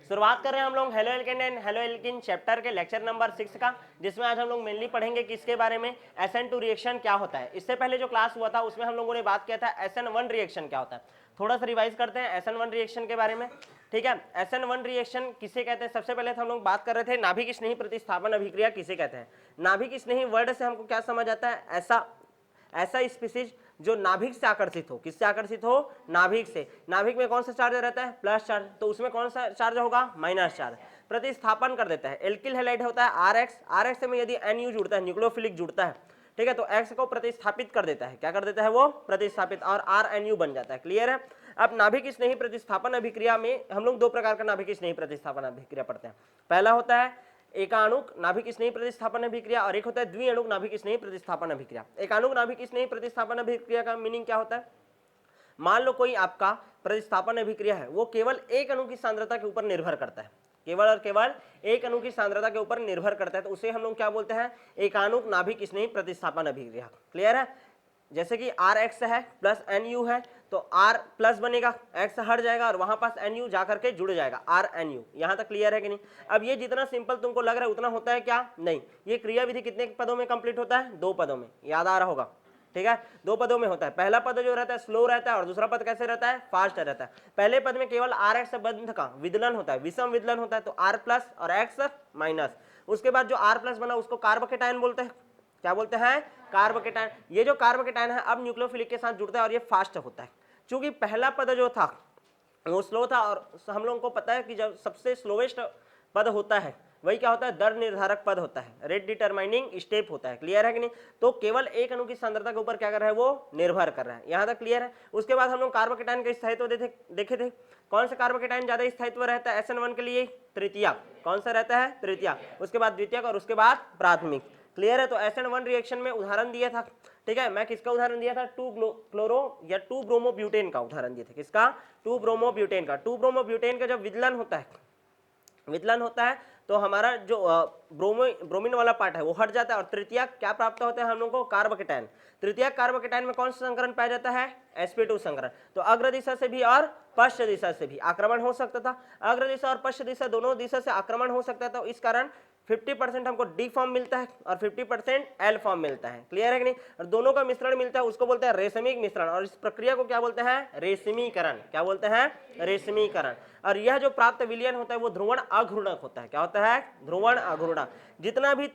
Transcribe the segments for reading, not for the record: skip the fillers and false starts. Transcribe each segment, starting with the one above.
शुरुआत कर रहे हैं हम लोग halo alkane and halo alkyne chapter के लेक्चर नंबर 6 का, जिसमें आज हम लोग मेनली पढ़ेंगे किसके बारे में, SN2 रिएक्शन क्या होता है। इससे पहले जो क्लास हुआ था उसमें हम लोगों ने बात किया था SN1 रिएक्शन क्या होता है। थोड़ा सा रिवाइज करते हैं SN1 रिएक्शन के बारे में, ठीक है। SN1 रिएक्शन किसे कहते हैं, सबसे पहले तो हम लोग बात कर रहे थे नाभिक स्नेही प्रतिस्थापन अभिक्रिया किसे कहते हैं। नाभिक स्नेही वर्ड से हमको क्या समझ आता है, ऐसा स्पीसीज जो नाभिक से आकर्षित हो। किससे आकर्षित हो, नाभिक से। नाभिक में कौन सा चार्ज रहता है, प्लस चार्ज, तो उसमें कौन सा चार्ज होगा, माइनस चार्ज। प्रतिस्थापन कर देता है। एल्किल हैलाइड होता है RX में यदि NU जुड़ता है, न्यूक्लियोफिलिक जुड़ता है, ठीक है, तो X को प्रतिस्थापित कर देता है। क्या कर देता है वो, प्रतिस्थापित, और RNU बन जाता है। क्लियर है। अब नाभिक स्नेही प्रतिस्थापन अभिक्रिया में हम लोग दो प्रकार का नाभिक स्नेही प्रतिस्थापन अभिक्रिया पढ़ते हैं। पहला होता है एकाणुक नाभिक स्नेही प्रतिस्थापन अभिक्रिया और एक होता है द्विअणुक नाभिक स्नेही प्रतिस्थापन अभिक्रिया। एकाणुक नाभिक स्नेही प्रतिस्थापन अभिक्रिया का मीनिंग क्या होता है, मान लो कोई आपका प्रतिस्थापन अभिक्रिया है, वो केवल एक अणु की सांद्रता के ऊपर निर्भर करता है, केवल और केवल एक अणु की सांद्रता के ऊपर निर्भर करता है, तो उसे हम लोग क्या बोलते हैं, एकाणुक नाभिक स्नेही प्रतिस्थापन अभिक्रिया। क्लियर है। जैसे कि RX है प्लस NU है, तो R प्लस बनेगा, X हट जाएगा और वहां पास NU जाकर के जुड़ जाएगा, RNU। यहां तक क्लियर है कि नहीं। अब ये जितना सिंपल तुमको लग रहा है उतना होता है क्या, नहीं। ये क्रिया विधि कितने पदों में कंप्लीट होता है, 2 पदों में, याद आ रहा होगा, ठीक है। 2 पदों में होता है। पहला पद जो रहता है स्लो रहता है और दूसरा पद कैसे रहता है, फास्ट रहता है। पहले पद में केवल RX बंध का विदलन होता है, विषम विदलन होता है, तो R प्लस और X माइनस। उसके बाद जो R प्लस बना उसको कार्बोकेटायन बोलते हैं। क्या बोलते हैं, कार्बोकेटायन। ये जो कार्बोकेटायन है अब न्यूक्लियोफिलिक के साथ जुड़ता है और ये फास्ट होता है। चूंकि पहला पद जो था वो स्लो था, और हम लोगों को पता है कि जब सबसे स्लोवेस्ट पद होता है वही क्या होता है, दर निर्धारक पद होता है, रेट डिटरमाइनिंग स्टेप होता है। क्लियर है कि नहीं। तो केवल एक अणु की सांद्रता के ऊपर क्या कर रहा है, वो निर्भर कर रहा है। यहां तक क्लियर है। उसके बाद हम लोग कार्बोकेटायन का स्थायित्व देखे थे। कौन सा कार्बोकेटायन ज्यादा स्थायित्व रहता है SN1 के लिए, तृतीयक। कौन सा रहता है, तृतीयक। उसके बाद द्वितीयक और उसके बाद प्राथमिक। क्लियर है। तो SN1 रिएक्शन में उदाहरण दिया था, ठीक है। मैं किसका उदाहरण दिया था, 2 क्लोरो या 2 ब्रोमोब्यूटेन का उदाहरण दिया था। किसका, 2 ब्रोमोब्यूटेन का। 2 ब्रोमोब्यूटेन का जब विदलन होता है तो हमारा जो ब्रोमीन वाला पार्ट है वो हट जाता है और तृतीयक क्या प्राप्त होता है हम लोग को, कार्बोकेटायन। तृतीयक कार्बोकेटायन में कौन सा संकरण पाया जाता है, sp2 संकरण। तो अग्र दिशा से भी और पश्च दिशा से भी आक्रमण हो सकता था। अग्र दिशा और पश्च दिशा दोनों दिशा से आक्रमण हो सकता था, तो इस कारण 50% हमको D फॉर्म मिलता है और 50% L फॉर्म मिलता है। क्लियर है कि नहीं। और दोनों का मिश्रण मिलता है, उसको बोलते हैं रेशमिक मिश्रण, और इस प्रक्रिया को क्या बोलते हैं, रेशमीकरण। क्या बोलते हैं, रेशमीकरण। और यह जो प्राप्त विलयन होता है वो ध्रुवण अघूर्णक होता है। क्या होता है, ध्रुवण अघूर्णक। जितना भी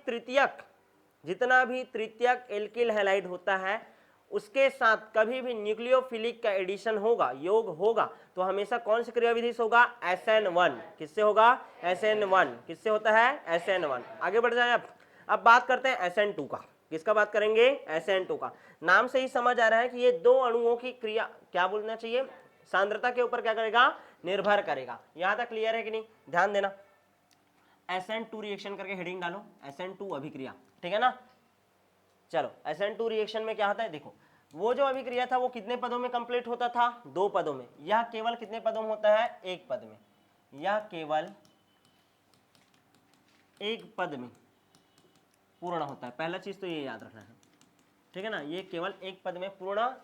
तृतीयक एल्किल हैलाइड होता है उसके साथ कभी भी न्यूक्लियोफिलिक का एडिशन होगा, योग होगा, तो हमेशा कौन सी क्रियाविधि से होगा, SN1। किससे होगा, SN1। किससे होता है, SN1। आगे बढ़ जाए। अब बात करते हैं SN2 का। किसका बात करेंगे, SN2 का। नाम से ही समझ आ रहा है कि ये दो अणुओं की क्रिया, क्या बोलना चाहिए, सांद्रता के ऊपर क्या करेगा, निर्भर करेगा। यहां तक क्लियर है कि नहीं, ध्यान देना। SN2 रिएक्शन करके हेडिंग डालो, SN2 अभिक्रिया, ठीक है ना। चलो SN2 रिएक्शन में क्या होता है, देखो वो जो अभिक्रिया था वो कितने पदों में कंप्लीट होता था, 2 पदों में। यह केवल कितने पदों में होता है, 1 पद में। यह केवल 1 पद में पूर्ण होता है। पहला चीज तो ये याद रखना है, ठीक है ना। ये केवल 1 पद में पूर्ण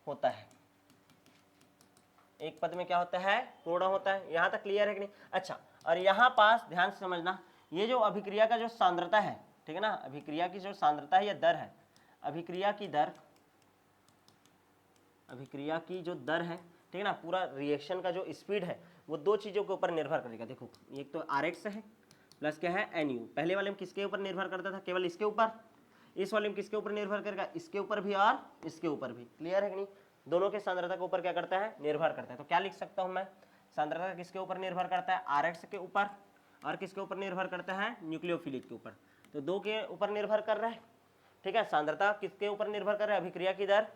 होता है। 1 पद में क्या होता है, पूर्ण होता है। यहां तक क्लियर है कि नहीं। अच्छा, और यहां पास ध्यान से समझना, ये जो अभिक्रिया का जो सांद्रता है, ठीक है ना, अभिक्रिया की जो सांद्रता है या दर है, अभिक्रिया की जो दर है, ठीक है ना, पूरा रिएक्शन का जो स्पीड है वो 2 चीजों के ऊपर निर्भर करेगा। देखो एक तो RX है प्लस क्या है, NU। पहले वाले में किसके ऊपर निर्भर करता था, केवल इसके ऊपर। इस वाले में किसके ऊपर निर्भर करेगा, इसके ऊपर भी और इसके ऊपर भी। क्लियर है कि नहीं। दोनों के सांद्रता के ऊपर क्या करता है, निर्भर करता है। तो क्या लिख सकता हूं मैं, सांद्रता किसके ऊपर निर्भर करता है, RX के ऊपर, और किसके ऊपर निर्भर करता है, न्यूक्लियोफिलिक के ऊपर। तो 2 के ऊपर निर्भर कर रहा है, ठीक है। सांद्रता किसके ऊपर निर्भर कर रहा है, अभिक्रिया की दर।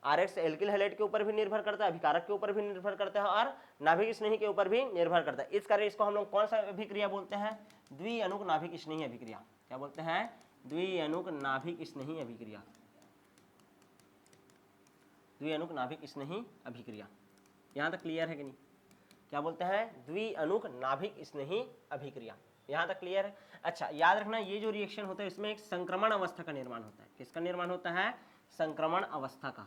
RX एल्किल हैलाइड के ऊपर भी निर्भर करता है, अभिकारक के ऊपर भी निर्भर करता है, और नाभिक स्नेही के ऊपर भी निर्भर करता है। इस कारण इसको हम लोग कौन सा अभिक्रिया बोलते हैं, द्विअणुक नाभिक स्नेही अभिक्रिया। क्या बोलते हैं, द्विअणुक नाभिक स्नेही अभिक्रिया। द्विअणुक नाभिक स्नेही अभिक्रिया। यहां तक क्लियर है कि नहीं। क्या बोलते हैं, द्विअणुक नाभिक स्नेही अभिक्रिया। यहां तक क्लियर है। अच्छा, याद रखना ये जो रिएक्शन होता है इसमें एक संक्रमण अवस्था का निर्माण होता है। किसका निर्माण होता है, संक्रमण अवस्था का।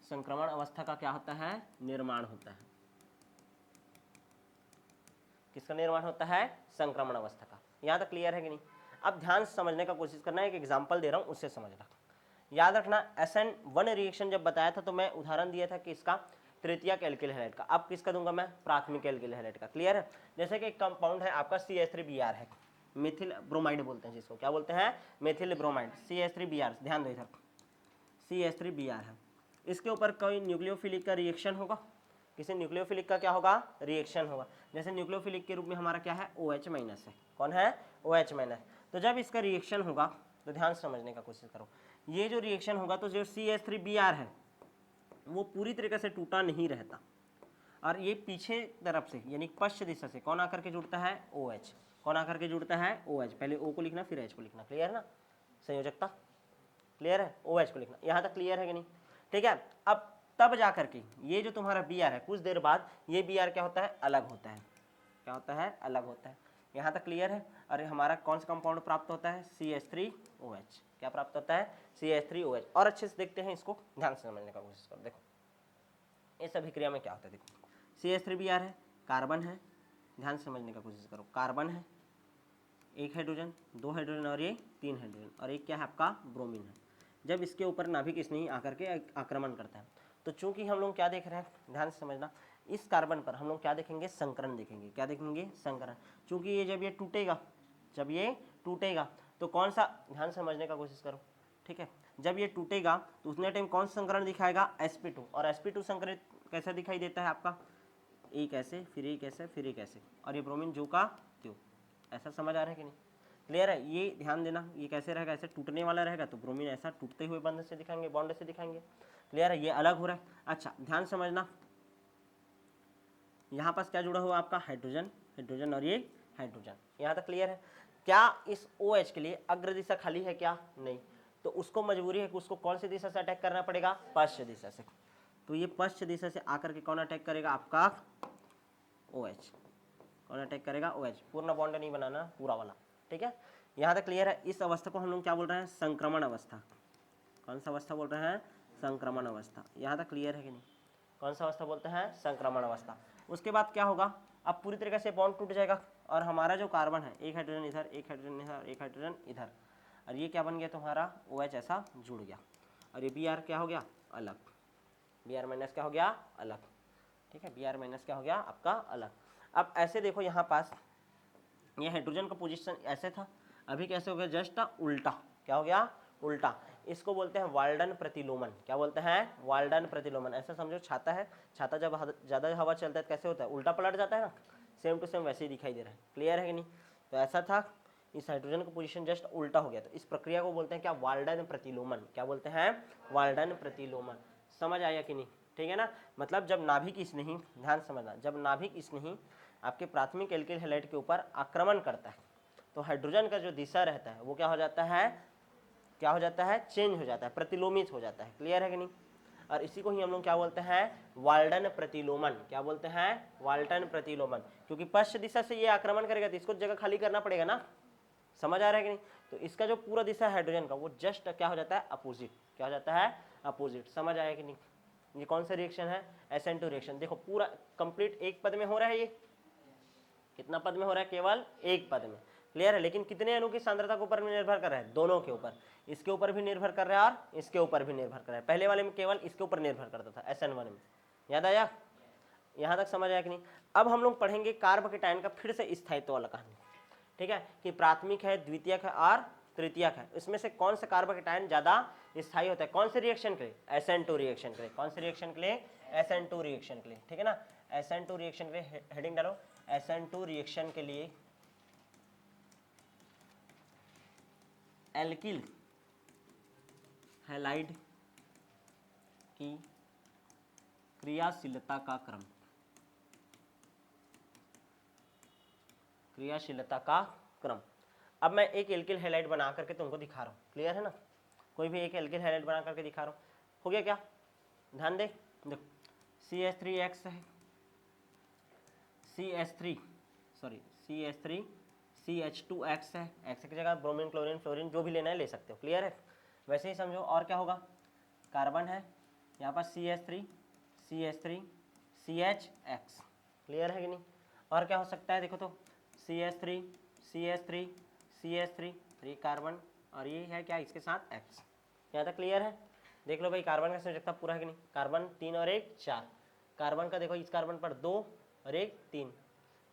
संक्रमण अवस्था का क्या होता है, निर्माण होता है। किसका निर्माण होता है? संक्रमण अवस्था का। यहाँ तक क्लियर है कि नहीं? अब ध्यान से समझने का कोशिश करना है, एक एग्जाम्पल दे रहा हूँ उससे समझना। याद रखना SN1 रिएक्शन जब बताया था तो मैं उदाहरण दिया था कि इसका तृतीयक एल्किल हैलाइड का। अब किसका दूंगा मैं? प्राथमिक एल्किल हैलाइड का। क्लियर है? जैसे कि एक कंपाउंड है आपका CH3Br है, मिथिल ब्रोमाइड बोलते हैं जिसको, क्या बोलते हैं? Mithil bromide, CH3Br। ध्यान दो इधर, CH3Br है, इसके ऊपर कोई न्यूक्लियोफिलिक का रिएक्शन होगा, किसी न्यूक्लियोफिलिक का क्या होगा? रिएक्शन होगा। जैसे न्यूक्लियोफिलिक के रूप में हमारा क्या है? OH माइनस है। कौन है? OH minus. तो जब इसका रिएक्शन होगा तो ध्यान से समझने का कोशिश करो, ये जो रिएक्शन होगा तो जो CH3Br है वो पूरी तरीके से टूटा नहीं रहता, और ये पीछे तरफ से यानी पश्चिम दिशा से कौन आकर के जुड़ता है? OH। कौन आकर के जुड़ता है? OH। पहले O को लिखना फिर H को लिखना। क्लियर है ना? संयोजकता क्लियर है? OH को लिखना। यहाँ तक क्लियर है कि नहीं? ठीक है। अब तब जा करके ये जो तुम्हारा Br है कुछ देर बाद ये Br क्या होता है? अलग होता है। क्या होता है? अलग होता है। यहाँ तक क्लियर है? अरे हमारा कौन सा कंपाउंड प्राप्त होता है? CH3OH। क्या प्राप्त होता है? CH3OH। और अच्छे से देखते हैं इसको, ध्यान से समझने का कोशिश करो। देखो इस अभिक्रिया में क्या होता है, देखो CH3Br है, कार्बन है, ध्यान से समझने का कोशिश करो, कार्बन है, एक हाइड्रोजन, दो हाइड्रोजन और ये तीन हाइड्रोजन, और एक क्या है आपका? ब्रोमीन है। जब इसके ऊपर नाभिक स्नेही आकर के आक्रमण करता है तो चूंकि हम लोग क्या देख रहे हैं, ध्यान से समझना, इस कार्बन पर हम लोग क्या देखेंगे? संकरण देखेंगे। क्या देखेंगे? संकरण। चूंकि ये जब ये टूटेगा, जब ये टूटेगा तो कौन सा, ध्यान से समझने का कोशिश करो, ठीक है, जब ये टूटेगा तो उतने टाइम कौन सा संकरण दिखाएगा? sp2। और sp2 संकरित कैसे दिखाई देता है आपका? एक ऐसे, फिर एक ऐसे, फिर एक ऐसे, और ये ब्रोमीन जो का त्यों। ऐसा समझ आ रहा है कि नहीं? क्लियर है? ये ध्यान देना, ये कैसे रहेगा? ऐसे टूटने वाला रहेगा तो ब्रोमीन ऐसा टूटते हुए बंध से दिखाएंगे, बॉन्ड से दिखाएंगे। क्लियर है? ये अलग हो रहा है। अच्छा ध्यान समझना, यहाँ पास क्या जुड़ा हुआ आपका? हाइड्रोजन, हाइड्रोजन और ये हाइड्रोजन। यहाँ तक क्लियर है? क्या इस OH के लिए अग्र दिशा खाली है क्या? नहीं। तो उसको मजबूरी है कि उसको कौन सी दिशा से अटैक करना पड़ेगा? पश्चिम दिशा से। तो ये पश्चिम दिशा से आकर के कौन अटैक करेगा? आपका OH। कौन अटैक करेगा? OH। पूर्ण बॉन्ड नहीं बनाना, पूरा वाला। ठीक है? यहाँ तक क्लियर है? इस अवस्था को हम लोग क्या बोल रहे हैं? संक्रमण अवस्था। कौन सा अवस्था बोल रहे हैं? संक्रमण अवस्था। यहाँ तक क्लियर है कि नहीं? कौन सा अवस्था बोलते हैं? संक्रमण अवस्था। उसके बाद क्या होगा? अब पूरी तरीके से बॉन्ड टूट जाएगा और हमारा जो कार्बन है, एक हाइड्रोजन इधर, एक हाइड्रोजन इधर, एक हाइड्रोजन इधर, और ये क्या बन गया तुम्हारा? OH ऐसा जुड़ गया, और ये Br क्या हो गया? अलग। Br माइनस क्या हो गया? अलग। ठीक है? Br माइनस क्या हो गया? आपका अलग। अब ऐसे देखो यहाँ पास ये हाइड्रोजन का पोजीशन ऐसे था, अभी कैसे हो गया? जस्ट उल्टा। क्या हो गया? उल्टा। इसको बोलते हैं वाल्डन प्रतिलोमन। क्या बोलते हैं? वाल्डन प्रतिलोमन। ऐसा समझो छाता है, छाता जब ज़्यादा हवा चलता है कैसे होता है? उल्टा पलट जाता है ना, सेम टू सेम वैसे ही दिखाई दे रहा है। क्लियर है कि नहीं? तो ऐसा था, इस हाइड्रोजन का पोजीशन जस्ट उल्टा हो गया, तो इस प्रक्रिया को बोलते हैं क्या? वाल्डन प्रतिलोमन। क्या बोलते हैं? वाल्डन प्रतिलोमन। समझ आया कि नहीं? ठीक है ना? मतलब जब नाभिक स्नेही, ध्यान समझना, जब नाभिक स्नेही आपके प्राथमिक एल्किल हैलाइड के ऊपर आक्रमण करता है तो हाइड्रोजन का जो दिशा रहता है वो क्या हो जाता है? क्या हो जाता है? चेंज हो जाता है, प्रतिलोमित हो जाता है। क्लियर है कि नहीं? और इसी को ही हम लोग क्या बोलते हैं? वाल्डन प्रतिलोमन। क्या बोलते हैं? वाल्टन प्रतिलोमन। क्योंकि पश्चिम दिशा से ये आक्रमण करेगा तो इसको जगह खाली करना पड़ेगा ना। समझ आ रहा है कि नहीं? तो इसका जो पूरा दिशा है हाइड्रोजन का वो जस्ट क्या हो जाता है? अपोजिट। क्या हो जाता है? अपोजिट। समझ आया कि नहीं? ये कौन सा रिएक्शन है? SN2 reaction. देखो पूरा कंप्लीट एक पद में हो रहा है। ये कितना पद में हो रहा है? केवल एक पद में। क्लियर है? लेकिन कितने अणु की सांद्रता के ऊपर निर्भर कर रहा है? दोनों के ऊपर। इसके ऊपर भी निर्भर कर रहा है और इसके ऊपर भी निर्भर कर रहा है। पहले वाले में केवल इसके ऊपर निर्भर करता था, SN1 में। याद आया? यहाँ तक समझ आया कि नहीं? अब हम लोग पढ़ेंगे कार्बोकेटायन का फिर से स्थायित्व वाला कहानी। ठीक है? कि प्राथमिक है, द्वितीयक है और तृतीयक है, इसमें से कौन सा कार्बोकेटायन ज्यादा स्थायी होता है? कौन से रिएक्शन के लिए? SN2 रिएक्शन के लिए। कौन से रिएक्शन के लिए? SN2 रिएक्शन के लिए। ठीक है ना? SN2 रिएक्शन के लिए हेडिंग डालो, SN2 रिएक्शन के लिए एल्किल हैलाइड की क्रियाशीलता का क्रम। क्रियाशीलता का क्रम। अब मैं एक एल्किल हैलाइड बना करके तुमको दिखा रहा हूँ। क्लियर है ना? कोई भी एक एल्किल हैलाइड बना करके दिखा रहा हूँ। हो गया क्या? ध्यान दे, देखो CH3X है, CH3 CH2X है, X की जगह ब्रोमीन, क्लोरीन, फ्लोरीन जो भी लेना है ले सकते हो। क्लियर है? वैसे ही समझो। और क्या होगा? कार्बन है, यहाँ पर CH3 CH3 CHX। क्लियर है कि नहीं? और क्या हो सकता है देखो तो CH3 CH3 CH3 3 कार्बन और ये है क्या इसके साथ X। यहाँ तक क्लियर है। देख लो भाई कार्बन का संयोजकता पूरा है कि नहीं। कार्बन 3 और 1 4, कार्बन का देखो इस कार्बन पर 2 और 1 3,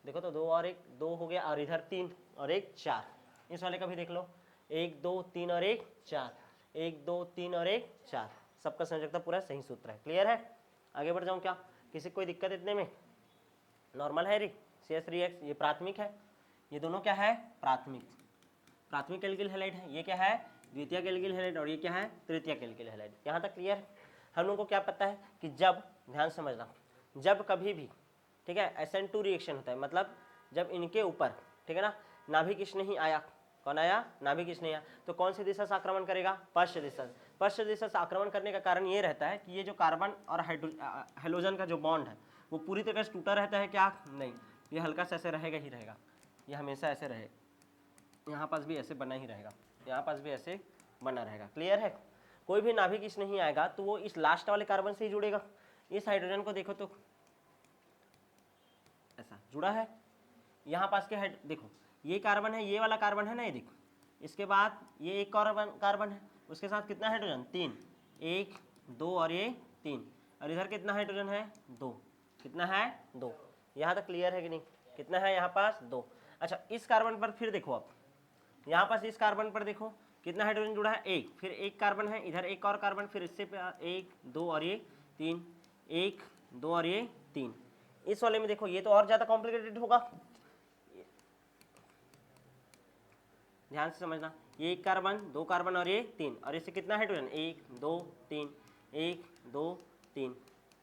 देखो तो 2 और 1 2 हो गया और इधर 3 और 1 4। इस वाले का भी देख लो 1 2 3 और 1 4, 1 2 3 और 1 4, सबका संयोजकता पूरा सही सूत्र है। क्लियर है। आगे बढ़ जाऊँ क्या, किसी कोई दिक्कत इतने में? नॉर्मल है री CH3X, ये प्राथमिक है, ये दोनों क्या है प्राथमिक, प्राथमिक एल्किल हैलाइड है। ये क्या है द्वितीयक एल्किल हैलाइड और ये क्या है तृतीयक एल्किल हैलाइड। यहाँ तक क्लियर है। हम लोगों को क्या पता है कि जब, ध्यान समझना, जब कभी भी ठीक है SN2 रिएक्शन होता है, मतलब जब इनके ऊपर ठीक है ना नाभिक नहीं आया, कौन आया नाभिक नहीं आया, तो कौन सी दिशा से आक्रमण करेगा पश्च दिशा से। पश्च दिशा से आक्रमण करने का कारण ये रहता है कि ये जो कार्बन और हाइड्रोजन का जो बॉन्ड है वो पूरी तरह से टूटा रहता है क्या, नहीं, ये हल्का सा ऐसे रहेगा ही रहेगा, ये हमेशा ऐसे रहेगा, यहाँ पास भी ऐसे बना ही रहेगा, यहाँ पास भी ऐसे बना रहेगा। क्लियर है। कोई भी नाभिक नहीं आएगा तो वो इस लास्ट वाले कार्बन से ही जुड़ेगा। इस हाइड्रोजन को देखो तो ऐसा जुड़ा है, यहाँ पास के हेड देखो ये कार्बन है, ये वाला कार्बन है ना, ये देखो, इसके बाद ये एक कार्बन है, उसके साथ कितना हाइड्रोजन 3, 1 2 और ये 3, और इधर कितना हाइड्रोजन है 2, कितना है 2। यहाँ तक क्लियर है कि नहीं, कितना है यहाँ पास 2। अच्छा इस कार्बन पर फिर देखो आप, यहाँ पास इस कार्बन पर देखो कितना हाइड्रोजन जुड़ा है 1, फिर एक कार्बन है, इधर एक और कार्बन, फिर इससे 1 2 और ये 3, 1 2 और ये 3। इस वाले में देखो ये तो और ज्यादा कॉम्प्लिकेटेड होगा, ध्यान से समझना, ये एक कार्बन 2 कार्बन और ये 3, और इससे कितना हाइड्रोजन 1 2 3, 1 2 3,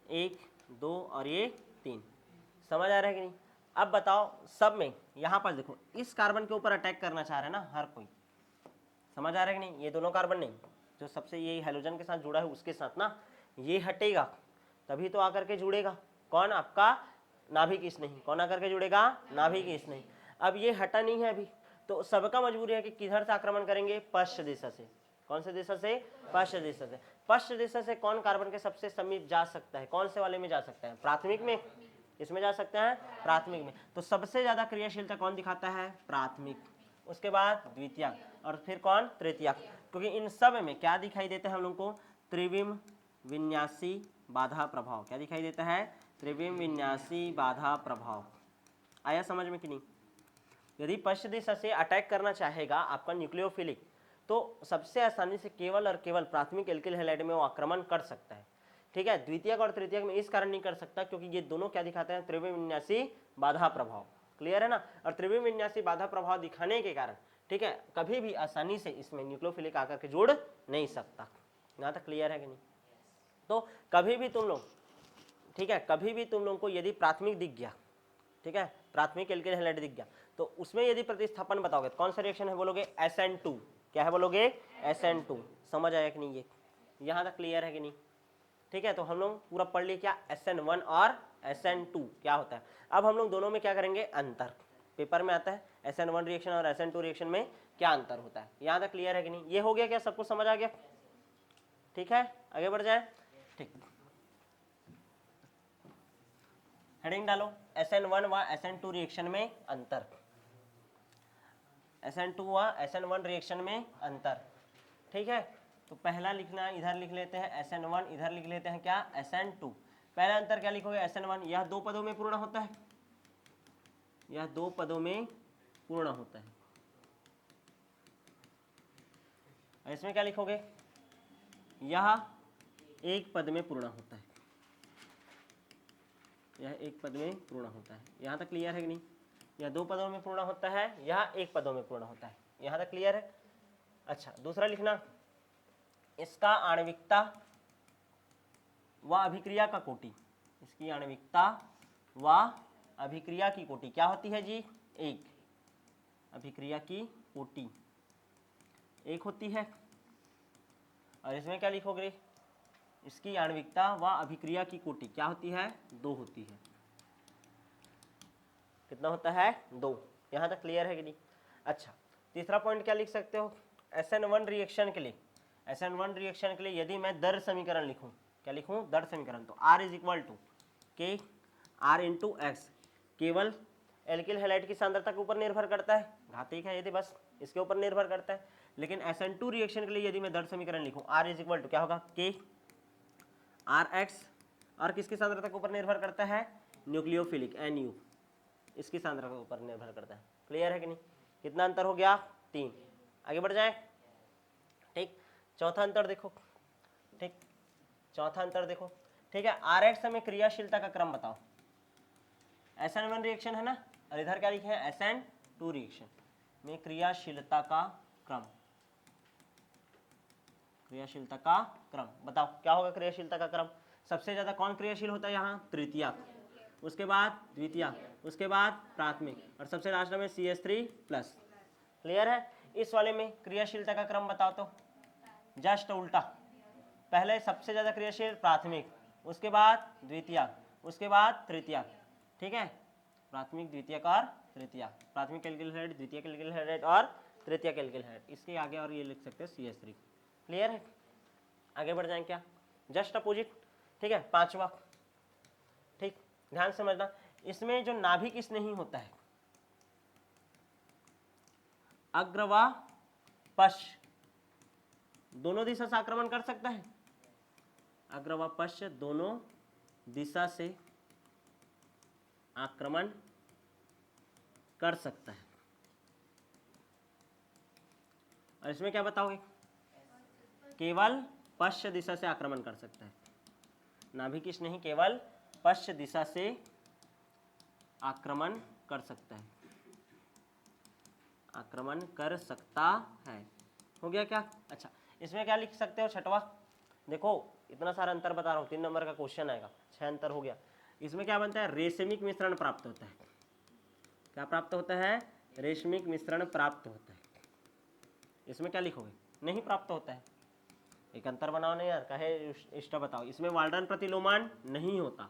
1 2 और ये 3। समझ आ रहा है कि नहीं। अब बताओ सब में यहाँ पर देखो इस कार्बन के ऊपर अटैक करना चाह रहा है ना हर कोई, समझ आ रहा है कि नहीं। ये दोनों कार्बन नहीं, जो सबसे ये हाइड्रोजन के साथ जुड़ा है उसके साथ ना, ये हटेगा तभी तो आकर के जुड़ेगा कौन आपका नाभिक स्नेही, कौन आकर के जुड़ेगा नाभिक स्नेही। अब ये हटा नहीं है अभी, तो सबका मजबूरी है कि किधर से आक्रमण करेंगे पश्च दिशा से। कौन से दिशा से पश्च दिशा से। पश्च दिशा से कौन कार्बन के सबसे समीप जा सकता है, कौन से वाले में जा सकता है प्राथमिक में, इसमें जा सकते हैं प्राथमिक में। तो सबसे ज्यादा क्रियाशीलता कौन दिखाता है प्राथमिक, उसके बाद द्वितीयक और फिर कौन तृतीयक, क्योंकि इन सब में क्या दिखाई देता है हम लोग को त्रिविम विन्यासी बाधा प्रभाव। क्या दिखाई देता है त्रिविम विन्यासी बाधा प्रभाव। आया समझ में कि नहीं। यदि पश्च दिशा से अटैक करना चाहेगा आपका न्यूक्लियोफिलिक, तो सबसे आसानी से केवल और केवल प्राथमिक एल्किल हैलाइड में वो आक्रमण कर सकता है। ठीक है, द्वितीयक और तृतीयक में इस कारण नहीं कर सकता क्योंकि ये दोनों क्या दिखाते हैं त्रिविम विन्यासी बाधा प्रभाव। क्लियर है ना। और त्रिविम विन्यासी बाधा प्रभाव दिखाने के कारण ठीक है कभी भी आसानी से इसमें न्यूक्लियोफिलिक आकर के जुड़ नहीं सकता। यहाँ तक क्लियर है कि नहीं। तो कभी भी तुम लोग ठीक है, कभी भी तुम लोग को यदि प्राथमिक दिख गया, ठीक है प्राथमिक एल्किल हैलाइड दिख गया, तो उसमें यदि प्रतिस्थापन बताओगे तो कौन सा रिएक्शन है बोलोगे SN2। क्या है बोलोगे SN2। समझ आया कि नहीं, ये यहाँ तक क्लियर है कि नहीं। ठीक है, तो हम लोग पूरा पढ़ लिए क्या SN1 और SN2 क्या होता है। अब हम लोग दोनों में क्या करेंगे अंतर, पेपर में आता है SN1 रिएक्शन और SN2 रिएक्शन में क्या अंतर होता है। यहाँ तक क्लियर है कि नहीं। ये हो गया क्या, सबको समझ आ गया। ठीक है, आगे बढ़ जाए। ठीक, हेडिंग डालो SN1 व SN2 रिएक्शन में अंतर। SN2 व SN1 रिएक्शन में अंतर। ठीक है, तो पहला लिखना इधर लिख लेते हैं SN1, इधर लिख लेते हैं क्या SN2। पहला अंतर क्या लिखोगे SN1, यह 2 पदों में पूर्ण होता है, यह 2 पदों में पूर्ण होता है। और इसमें क्या लिखोगे, यह 1 पद में पूर्ण होता है, यह 1 पद में पूर्ण होता है। यहाँ तक क्लियर है कि नहीं। यह 2 पदों में पूर्ण होता है, यह 1 पदों में पूर्ण होता है। यहाँ तक क्लियर है। अच्छा, दूसरा लिखना, इसका आणविकता व अभिक्रिया का कोटि, इसकी आणविकता व अभिक्रिया की कोटि क्या होती है जी 1, अभिक्रिया की कोटि 1 होती है। और इसमें क्या लिखोगे, इसकी आणविकता व अभिक्रिया की कोटि क्या होती है 2 होती है। कितना होता है 2। यहाँ तक क्लियर है कि नहीं। अच्छा, तीसरा पॉइंट क्या लिख सकते हो, SN1 रिएक्शन के लिए, SN1 रिएक्शन के लिए यदि मैं दर समीकरण लिखूं, क्या लिखूं दर समीकरण, तो R इज इक्वल टू के R इंटू एक्स, केवल एल्किल हैलाइड की सांद्रता के ऊपर निर्भर करता है, घातिक है यदि, बस इसके ऊपर निर्भर करता है। लेकिन SN2 रिएक्शन के लिए यदि मैं दर समीकरण लिखूं, R इज इक्वल टू क्या होगा, K RX, और किसकी सांद्रता के ऊपर निर्भर करता है, न्यूक्लियोफिलिक NU, इसकी सांद्रता के ऊपर निर्भर करता है। क्लियर है कि नहीं? कितना अंतर हो गया, 3। आगे बढ़ जाए। ठीक, चौथा अंतर देखो। ठीक, चौथा अंतर देखो। ठीक है, RX में क्रियाशीलता का क्रम बताओ। SN1 रिएक्शन है ना, और इधर क्या लिखे हैं, SN2 रिएक्शन में क्रियाशीलता का क्रम। क्रियाशीलता का क्रम बताओ क्या होगा। क्रियाशीलता का क्रम, सबसे ज्यादा कौन क्रियाशील होता है यहाँ, तृतीयक, उसके बाद द्वितीयक, उसके बाद प्राथमिक, और सबसे लास्ट में CH3+। क्लियर है? इस वाले में क्रियाशीलता का क्रम बताओ तो जस्ट उल्टा, पहले सबसे ज्यादा क्रियाशील प्राथमिक, उसके बाद द्वितीयक, उसके बाद तृतीयक। ठीक है, प्राथमिक, द्वितीयक और तृतीयक, प्राथमिक एल्किल हैलाइड, द्वितीयक एल्किल हैलाइड और तृतीयक एल्किल हैलाइड। इसके आगे और ये लिख सकते हैं CH3। क्लियर है? आगे बढ़ जाएं क्या, जस्ट अपोजिट। ठीक है, पांचवा। ठीक, ध्यान समझना, इसमें जो नाभिक इस नहीं होता है, अग्र व पश्च दोनों दिशा से आक्रमण कर सकता है, अग्र व पश्च दोनों दिशा से आक्रमण कर सकता है। और इसमें क्या बताओगे, केवल पश्चिम दिशा से आक्रमण कर सकता है, नाभिकिश नहीं, केवल पश्चिम दिशा से आक्रमण कर सकता है, आक्रमण कर सकता है। हो गया क्या? अच्छा, इसमें क्या लिख सकते हो, छठवा। देखो इतना सारा अंतर बता रहा हूँ, 3 नंबर का क्वेश्चन आएगा, 6 अंतर हो गया। इसमें क्या बनता है, रेशमिक मिश्रण प्राप्त होता है। क्या प्राप्त होता है, रेशमिक मिश्रण प्राप्त होता है। इसमें क्या लिखोगे, नहीं प्राप्त होता है। एक अंतर बनाओ ना यार, कहे इष्ट बताओ। इसमें वाल्डन प्रतिलोमन नहीं होता,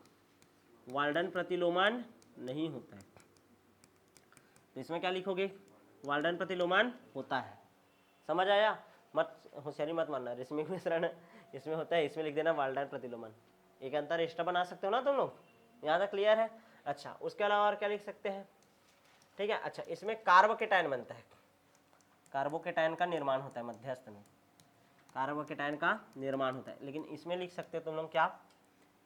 वाल्डन प्रतिलोमन नहीं होता है, तो इसमें क्या लिखोगे, वाल्डन प्रतिलोमन होता है। समझ आया? मत होशियारी मत मानना, रेशमिक मिश्रण इसमें होता है, इसमें लिख देना वाल्डन प्रतिलोमन। एक अंतर इष्ट बना सकते हो ना तुम लोग, यहाँ तक क्लियर है? अच्छा, उसके अलावा और क्या लिख सकते हैं? ठीक है, अच्छा, इसमें कार्बोकेटायन बनता है, कार्बोकेटायन का निर्माण होता है मध्यस्थ में, कार्बोकेटायन का निर्माण होता है। लेकिन इसमें लिख सकते हो तुम लोग क्या,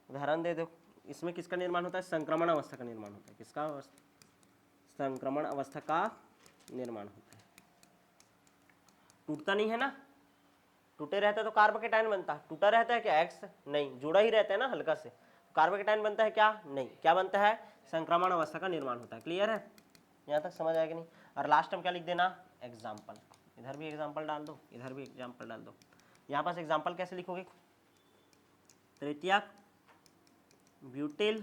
उदाहरण दे दो। इसमें किसका निर्माण होता है, संक्रमण अवस्था का निर्माण होता है। किसका अवस्था, संक्रमण अवस्था का निर्माण होता है। टूटता नहीं है ना, टूटे रहता तो कार्बोकेटायन बनता, टूटा रहता है क्या, एक्स नहीं, जुड़ा ही रहता है ना हल्का से, कार्बोकेटायन बनता है क्या, नहीं, क्या बनता है, संक्रमण अवस्था का निर्माण होता है। क्लियर है? यहाँ तक समझ आएगा नहीं? और लास्ट में क्या लिख देना, एग्जाम्पल। इधर भी एग्जाम्पल डाल दो, इधर भी एग्जाम्पल डाल दो। यहाँ पास एग्जाम्पल कैसे लिखोगे, तृतीयक ब्यूटिल,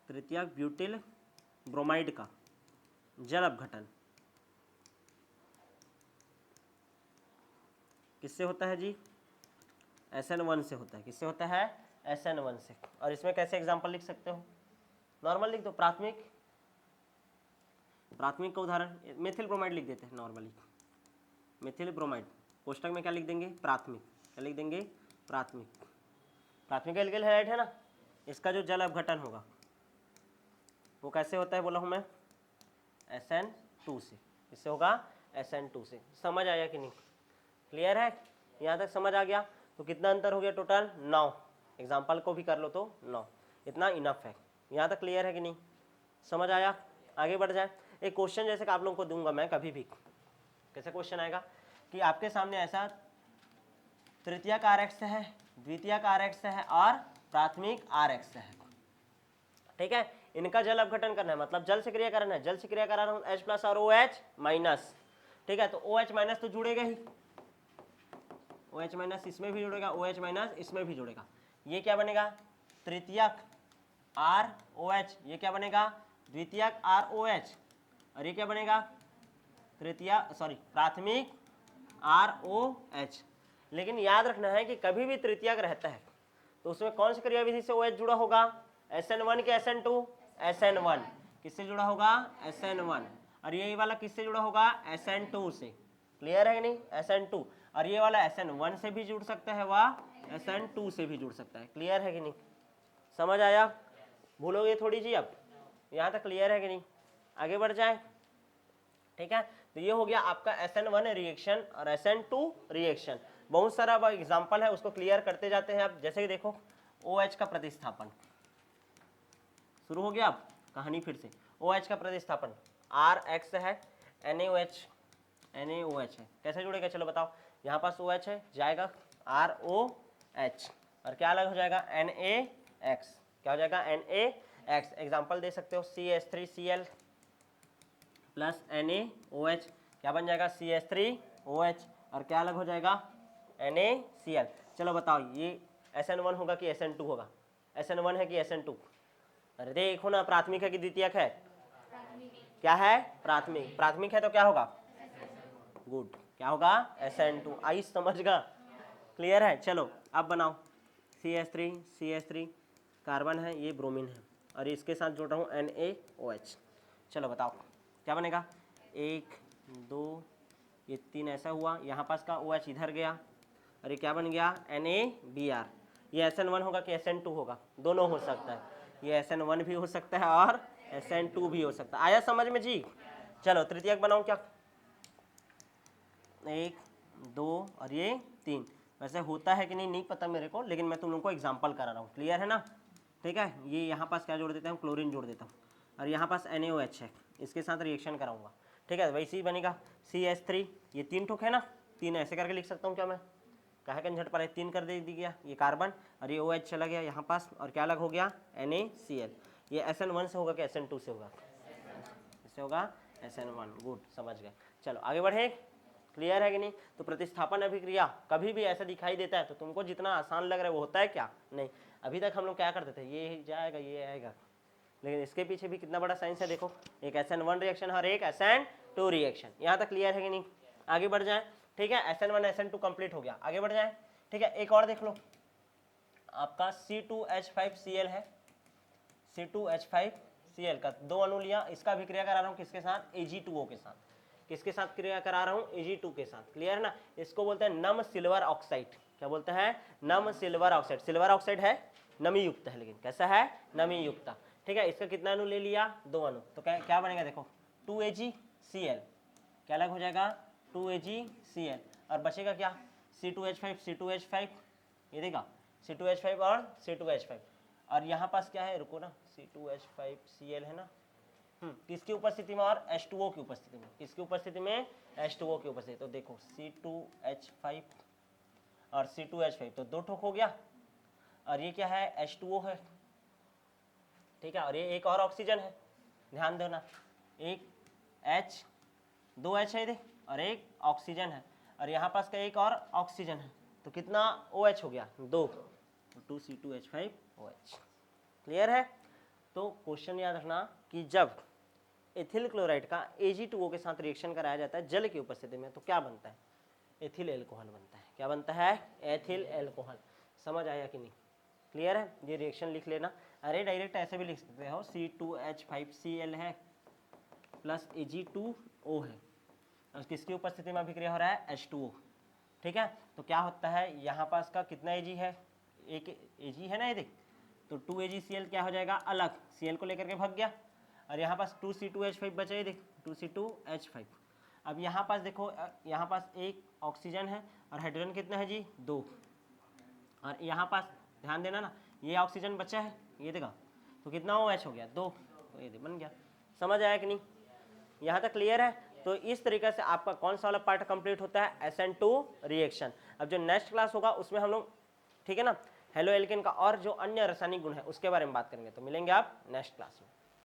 तृतीयक ब्यूटिल ब्रोमाइड का जल अपघटन किससे होता है जी, SN1 से होता है। किससे होता है, SN1 से। और इसमें कैसे एग्जाम्पल लिख सकते हो, नॉर्मल लिख दो, प्राथमिक, प्राथमिक का उदाहरण मेथिल ब्रोमाइड लिख देते हैं नॉर्मली, मेथिल ब्रोमाइड, कोष्टक में क्या लिख देंगे, प्राथमिक, क्या लिख देंगे, प्राथमिक। प्राथमिक एल्किल हैलाइड है ना, इसका जो जल अपघटन होगा वो कैसे होता है बोला हूँ मैं, SN2 से। इससे होगा SN2 से। समझ आया कि नहीं? क्लियर है? यहाँ तक समझ आ गया? तो कितना अंतर हो गया टोटल, 9। एग्जाम्पल को भी कर लो तो 9, इतना इनफ है। यहाँ तक क्लियर है कि नहीं? समझ आया? आगे बढ़ जाए। एक क्वेश्चन जैसे कि आप लोगों को दूंगा मैं कभी भी, कैसे क्वेश्चन आएगा कि आपके सामने ऐसा तृतीयक RX है, द्वितीयक RX है और प्राथमिक RX है। ठीक है, इनका जल अपघटन करना है, मतलब जल से क्रिया करना है। जल से क्रिया करा रहा हूँ H+ और OH-। ठीक है, तो OH- तो जुड़ेगा ही, OH- इसमें भी जुड़ेगा, OH- इसमें भी जुड़ेगा। ये क्या बनेगा, तृतीयक ROH, ये क्या बनेगा, द्वितीयक ROH, और ये क्या बनेगा, प्राथमिक ROH। लेकिन याद रखना है कि कभी भी तृतीयक रहता है तो उसमें कौन सी क्रियाविधि से OH जुड़ा होगा, SN1 के SN2, SN1 किससे जुड़ा होगा, SN1, और ये वाला किससे जुड़ा होगा, SN2 से। क्लियर है कि नहीं, SN2, और ये वाला SN1 से भी जुड़ सकता है, वह SN2 से भी जुड़ सकता है। क्लियर है कि नहीं? समझ आया? भूलोगे थोड़ी जी अब? यहाँ तक क्लियर है कि नहीं? आगे बढ़ जाए, ठीक है। तो ये हो गया आपका SN1 रिएक्शन और SN2 रिएक्शन। बहुत सारा एग्जांपल है, उसको क्लियर करते जाते हैं आप। जैसे कि देखो OH का प्रतिस्थापन शुरू हो गया। अब कहानी फिर से, OH का प्रतिस्थापन RX है, NaOH है, कैसे जुड़ेगा चलो बताओ। यहाँ पास OH है, जाएगा ROH और क्या अलग हो जाएगा NaX, क्या हो जाएगा NaX। एग्जाम्पल दे सकते हो CH3Cl प्लस NaOH, क्या बन जाएगा CH3OH और क्या अलग हो जाएगा NaCl। चलो बताओ ये SN1 होगा कि SN2 होगा? SN1 है कि SN2? अरे देखो ना, प्राथमिक है कि द्वितीयक है? क्या है? प्राथमिक। प्राथमिक है तो क्या होगा? गुड, क्या होगा SN2। आई समझगा? क्लियर है? चलो अब बनाओ CH3 कार्बन है, ये ब्रोमीन है और इसके साथ जोड़ रहा हूँ NaOH। चलो बताओ क्या बनेगा? 1 2 ये 3 ऐसा हुआ, यहाँ पास का OH इधर गया और ये क्या बन गया NaBr। ये SN1 होगा कि SN2 होगा? दोनों हो सकता है, ये SN1 भी हो सकता है और SN2 भी हो सकता है। आया समझ में जी? चलो तृतीयक बनाऊं क्या? 1 2 और ये 3। वैसे होता है कि नहीं नहीं पता मेरे को, लेकिन मैं तुम लोगों को एग्जांपल करा रहा हूँ। क्लियर है ना? ठीक है, ये यहाँ पास क्या जोड़ देता हूँ? क्लोरीन जोड़ देता हूँ और यहाँ पास NaOH है, इसके साथ रिएक्शन कराऊंगा। ठीक है, वैसे ही बनेगा CH3, ये 3 ठोक है ना, 3 ऐसे करके लिख सकता हूँ क्या मैं? कहे झट पर 3 कर दे दिया, ये कार्बन और ये OH चला गया यहाँ पास और क्या अलग हो गया NaCl। ये SN1 से होगा कि SN2 से होगा? इससे होगा SN1। गुड, समझ गए। चलो आगे बढ़े, क्लियर है कि नहीं? तो प्रतिस्थापन अभिक्रिया कभी भी ऐसा दिखाई देता है तो तुमको जितना आसान लग रहा है वो होता है क्या? नहीं। अभी तक हम लोग क्या करते थे, ये जाएगा ये आएगा, लेकिन इसके पीछे भी कितना बड़ा साइंस है देखो। एक SN1 रिएक्शन और एक SN2 रिएक्शन। यहाँ तक क्लियर है कि नहीं? आगे बढ़ जाए, ठीक है। SN1 SN2 कंप्लीट हो गया, आगे बढ़ जाए, ठीक है। एक और देख लो, आपका C2H5Cl है, C2H5Cl का 2 अणु लिया, इसका अभिक्रिया करा रहा हूँ किसके साथ? Ag2O के साथ। किसके साथ क्रिया करा रहा हूँ? Ag2 के साथ। क्लियर है ना? इसको बोलते हैं नम सिल्वर ऑक्साइड। क्या बोलते हैं? नम सिल्वर ऑक्साइड। सिल्वर ऑक्साइड है, नमी युक्त है, लेकिन कैसा है? नमी युक्त। ठीक है, इसका कितना अणु ले लिया? 2 अणु। तो क्या बनेगा देखो 2AgCl, क्या अलग हो जाएगा? 2AgCl और बचेगा क्या? C2H5 ये देगा C2H5 और C2H5 और यहाँ पास क्या है? रुको ना, C2H5Cl है ना, किसकी उपस्थिति में? और H2O की उपस्थिति में। किसकी उपस्थिति में? H2O की उपस्थिति। तो देखो C2H5 और C2H5 तो 2 ठोक हो गया और ये क्या है? H2O है, ठीक है। और ये एक और ऑक्सीजन है, ध्यान देना, एक H 2 H है और एक ऑक्सीजन है और यहाँ पास का एक और ऑक्सीजन है, तो कितना OH हो गया? 2, तो 2C2H5OH। क्लियर है? तो क्वेश्चन याद रखना कि जब एथिल क्लोराइड का Ag2O के साथ रिएक्शन कराया जाता है जल की उपस्थिति में, तो क्या बनता है? एथिल एल्कोहल बनता है। क्या बनता है? Ethyl alcohol. समझ आया कि नहीं? क्लियर है? ये रिएक्शन लिख लेना। अरे डायरेक्ट ऐसे भी लिख सकते हो, C2H5Cl है प्लस Ag2O है और किसकी उपस्थिति में अभिक्रिया हो रहा है? H2O। ठीक है, तो क्या होता है? यहाँ पास का कितना Ag है? एक Ag है ना, ये देख, तो 2AgCl क्या हो जाएगा? अलग, Cl को लेकर के भाग गया और यहाँ पास 2C2H5 बचा, ये देख 2C2H5। अब यहाँ पास देखो, यहाँ पास एक ऑक्सीजन है और हाइड्रोजन कितना है जी? 2। और यहाँ पास ध्यान देना ना, ये ऑक्सीजन बचा है, ये देखा, तो कितना OH हो गया? 2, तो ये बन गया। समझ आया कि नहीं? यहाँ तक क्लियर है? तो इस तरीके से आपका कौन सा वाला पार्ट कंप्लीट होता है? SN2 reaction. अब जो नेक्स्ट क्लास होगा उसमें हम लोग, ठीक है ना, हेलो एल्केन का और जो अन्य रासायनिक गुण है उसके बारे में बात करेंगे। तो मिलेंगे आप नेक्स्ट क्लास में।